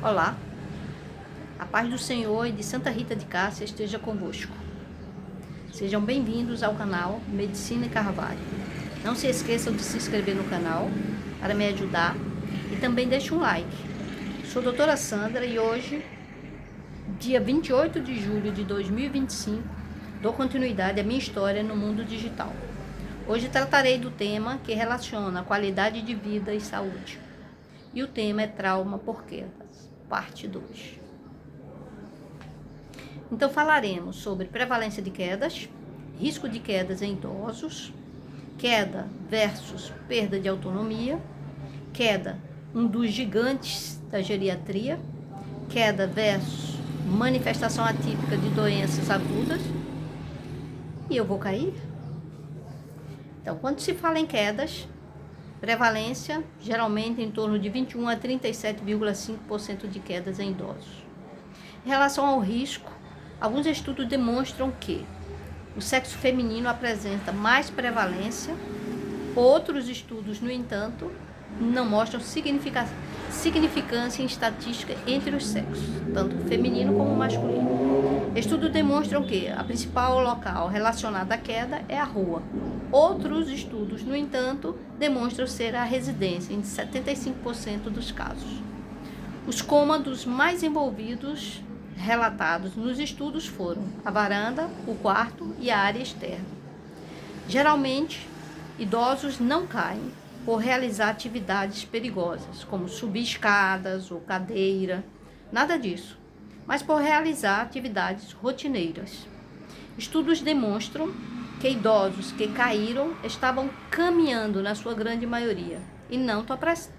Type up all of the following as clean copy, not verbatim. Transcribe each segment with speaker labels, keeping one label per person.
Speaker 1: Olá, a paz do Senhor e de Santa Rita de Cássia esteja convosco. Sejam bem-vindos ao canal Medicina e Carvalho. Não se esqueçam de se inscrever no canal para me ajudar e também deixe um like. Sou a doutora Sandra e hoje, dia 28 de julho de 2025, dou continuidade à minha história no mundo digital. Hoje tratarei do tema que relaciona a qualidade de vida e saúde. E o tema é trauma por quedas, parte 2. Então falaremos sobre prevalência de quedas, risco de quedas em idosos, queda versus perda de autonomia, queda, um dos gigantes da geriatria, queda versus manifestação atípica de doenças agudas. E eu vou cair? Então, quando se fala em quedas, prevalência geralmente em torno de 21 a 37,5% de quedas em idosos. Em relação ao risco, alguns estudos demonstram que o sexo feminino apresenta mais prevalência. Outros estudos, no entanto, não mostram significância em estatística entre os sexos, tanto feminino como masculino. Estudos demonstram que a principal local relacionado à queda é a rua. Outros estudos, no entanto, demonstram ser a residência, em 75% dos casos. Os cômodos mais envolvidos relatados nos estudos foram a varanda, o quarto e a área externa. Geralmente, idosos não caem por realizar atividades perigosas, como subir escadas ou cadeira, nada disso, mas por realizar atividades rotineiras. Estudos demonstram que idosos que caíram estavam caminhando na sua grande maioria e não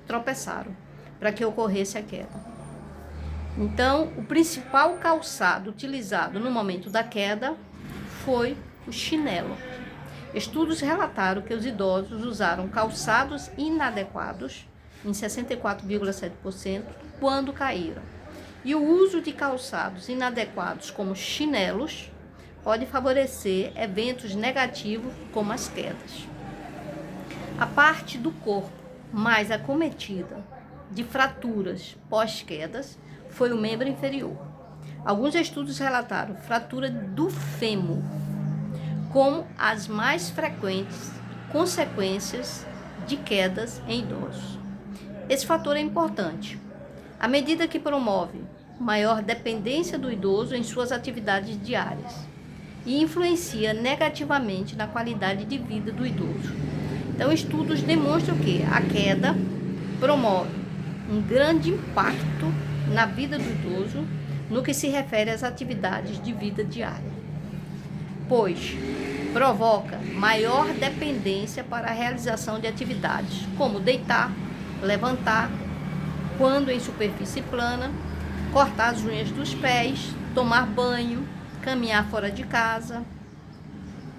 Speaker 1: tropeçaram para que ocorresse a queda. Então, o principal calçado utilizado no momento da queda foi o chinelo. Estudos relataram que os idosos usaram calçados inadequados, em 64,7%, quando caíram. E o uso de calçados inadequados, como chinelos, pode favorecer eventos negativos, como as quedas. A parte do corpo mais acometida de fraturas pós-quedas foi o membro inferior. Alguns estudos relataram fratura do fêmur como as mais frequentes consequências de quedas em idosos. Esse fator é importante, à medida que promove maior dependência do idoso em suas atividades diárias e influencia negativamente na qualidade de vida do idoso. Então, estudos demonstram que a queda promove um grande impacto na vida do idoso no que se refere às atividades de vida diária, pois provoca maior dependência para a realização de atividades como deitar, levantar, quando em superfície plana, cortar as unhas dos pés, tomar banho, caminhar fora de casa,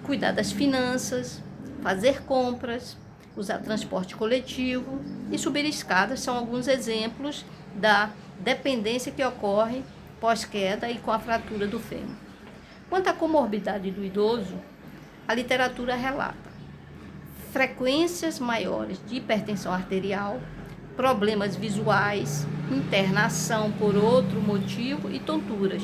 Speaker 1: cuidar das finanças, fazer compras, usar transporte coletivo e subir escadas são alguns exemplos da dependência que ocorre pós-queda e com a fratura do fêmur. Quanto à comorbidade do idoso, a literatura relata frequências maiores de hipertensão arterial, problemas visuais, internação por outro motivo e tonturas,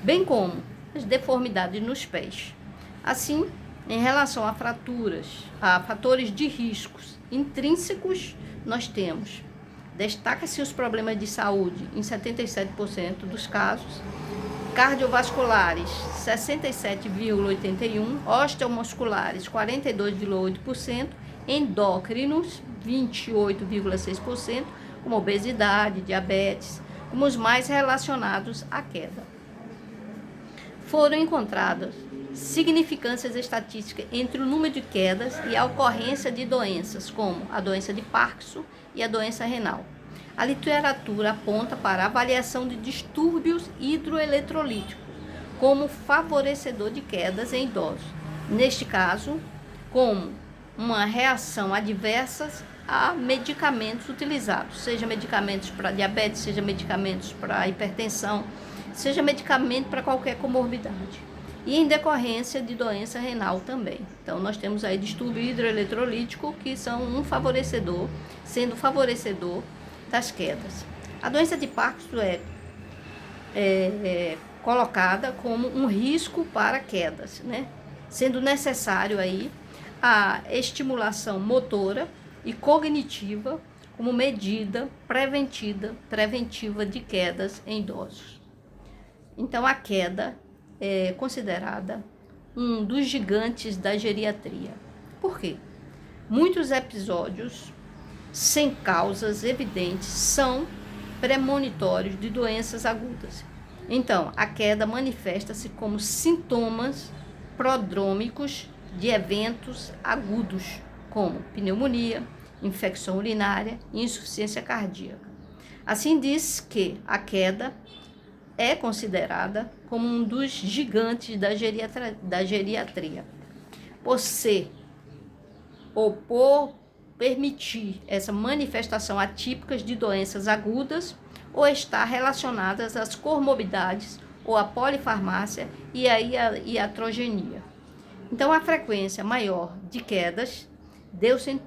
Speaker 1: bem como as deformidades nos pés. Assim, em relação a fraturas, a fatores de riscos intrínsecos, nós temos: destaca-se os problemas de saúde em 77% dos casos, cardiovasculares 67,81%, osteomusculares 42,8%, endócrinos 28,6%, como obesidade, diabetes, como os mais relacionados à queda. Foram encontradas significâncias estatísticas entre o número de quedas e a ocorrência de doenças como a doença de Parkinson e a doença renal. A literatura aponta para a avaliação de distúrbios hidroeletrolíticos como favorecedor de quedas em idosos. Neste caso, como uma reação adversa a medicamentos utilizados, seja medicamentos para diabetes, seja medicamentos para hipertensão, seja medicamento para qualquer comorbidade. E em decorrência de doença renal também. Então, nós temos aí distúrbio hidroeletrolítico, que são um favorecedor, sendo favorecedor das quedas. A doença de Parkinson é colocada como um risco para quedas, né? Sendo necessário aí a estimulação motora e cognitiva como medida preventiva de quedas em idosos. Então, a queda é considerada um dos gigantes da geriatria. Por quê? Muitos episódios sem causas evidentes são premonitórios de doenças agudas. Então, a queda manifesta-se como sintomas prodrômicos de eventos agudos, como pneumonia, infecção urinária e insuficiência cardíaca. Assim, diz que a queda é considerada como um dos gigantes da geriatria, por ser ou por permitir essa manifestação atípicas de doenças agudas ou estar relacionadas às comorbidades ou à polifarmácia e à iatrogenia. Então, a frequência maior de quedas deu-se em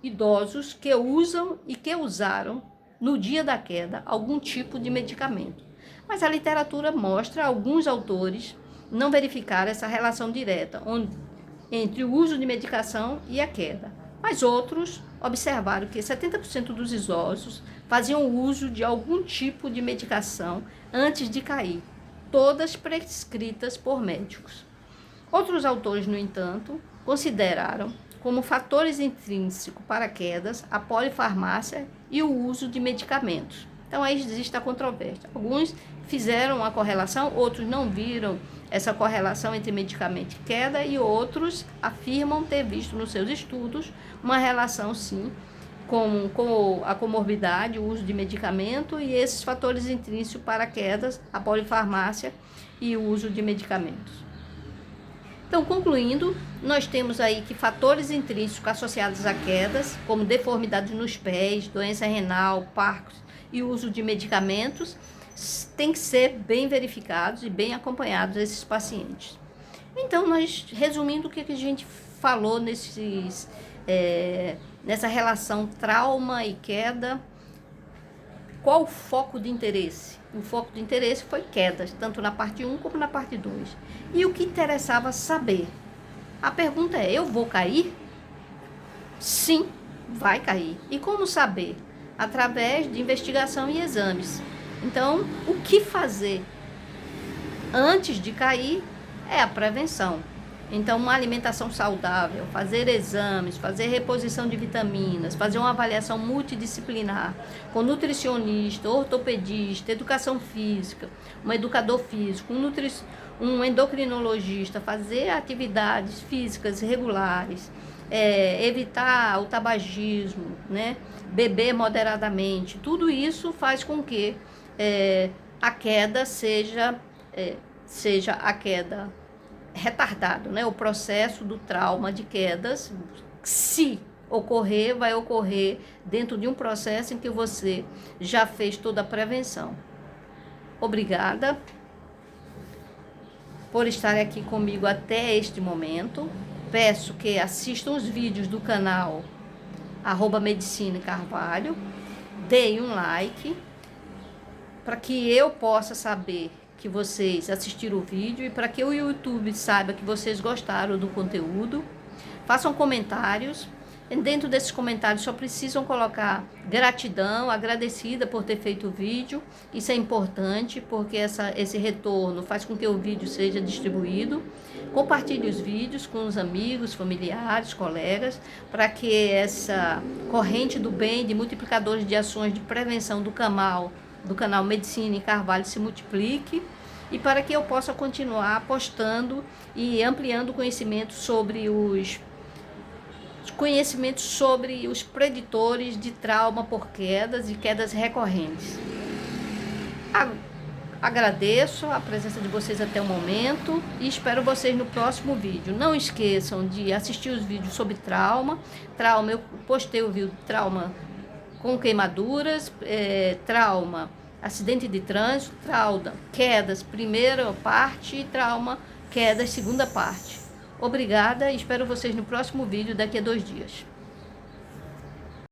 Speaker 1: idosos que usam e que usaram no dia da queda algum tipo de medicamento. Mas a literatura mostra alguns autores não verificar essa relação direta entre o uso de medicação e a queda. Mas outros observaram que 70% dos idosos faziam uso de algum tipo de medicação antes de cair, todas prescritas por médicos. Outros autores, no entanto, consideraram como fatores intrínsecos para quedas a polifarmácia e o uso de medicamentos. Então, aí existe a controvérsia. Alguns fizeram a correlação, outros não viram essa correlação entre medicamento e queda, e outros afirmam ter visto nos seus estudos uma relação, sim, com a comorbidade, o uso de medicamento e esses fatores intrínsecos para quedas, a polifarmácia e o uso de medicamentos. Então, concluindo, nós temos aí que fatores intrínsecos associados a quedas, como deformidades nos pés, doença renal, Parkinson e uso de medicamentos, tem que ser bem verificados e bem acompanhados esses pacientes. Então, nós, resumindo o que a gente falou nessa relação trauma e queda, qual o foco de interesse? O foco de interesse foi quedas, tanto na parte 1 como na parte 2. E o que interessava saber? A pergunta é, eu vou cair? Sim, vai cair. E como saber? Através de investigação e exames. Então, o que fazer antes de cair é a prevenção. Então, uma alimentação saudável, fazer exames, fazer reposição de vitaminas, fazer uma avaliação multidisciplinar com nutricionista, ortopedista, educação física, um educador físico, um endocrinologista, fazer atividades físicas regulares, evitar o tabagismo, né? Beber moderadamente, tudo isso faz com que a queda seja a queda retardado, né? O processo do trauma de quedas, se ocorrer, vai ocorrer dentro de um processo em que você já fez toda a prevenção. Obrigada por estar aqui comigo até este momento. Peço que assistam os vídeos do canal @Medicina Carvalho, deem um like para que eu possa saber que vocês assistiram o vídeo e para que o YouTube saiba que vocês gostaram do conteúdo. Façam comentários. Dentro desses comentários só precisam colocar gratidão, agradecida por ter feito o vídeo. Isso é importante porque esse retorno faz com que o vídeo seja distribuído. Compartilhe os vídeos com os amigos, familiares, colegas, para que essa corrente do bem de multiplicadores de ações de prevenção do canal Medicina Carvalho se multiplique e para que eu possa continuar postando e ampliando o conhecimento sobre os preditores de trauma por quedas e quedas recorrentes. Agradeço a presença de vocês até o momento e espero vocês no próximo vídeo. Não esqueçam de assistir os vídeos sobre trauma. Eu postei o vídeo trauma com queimaduras, trauma, acidente de trânsito, trauma, quedas, primeira parte e trauma, quedas, segunda parte. Obrigada e espero vocês no próximo vídeo daqui a 2 dias.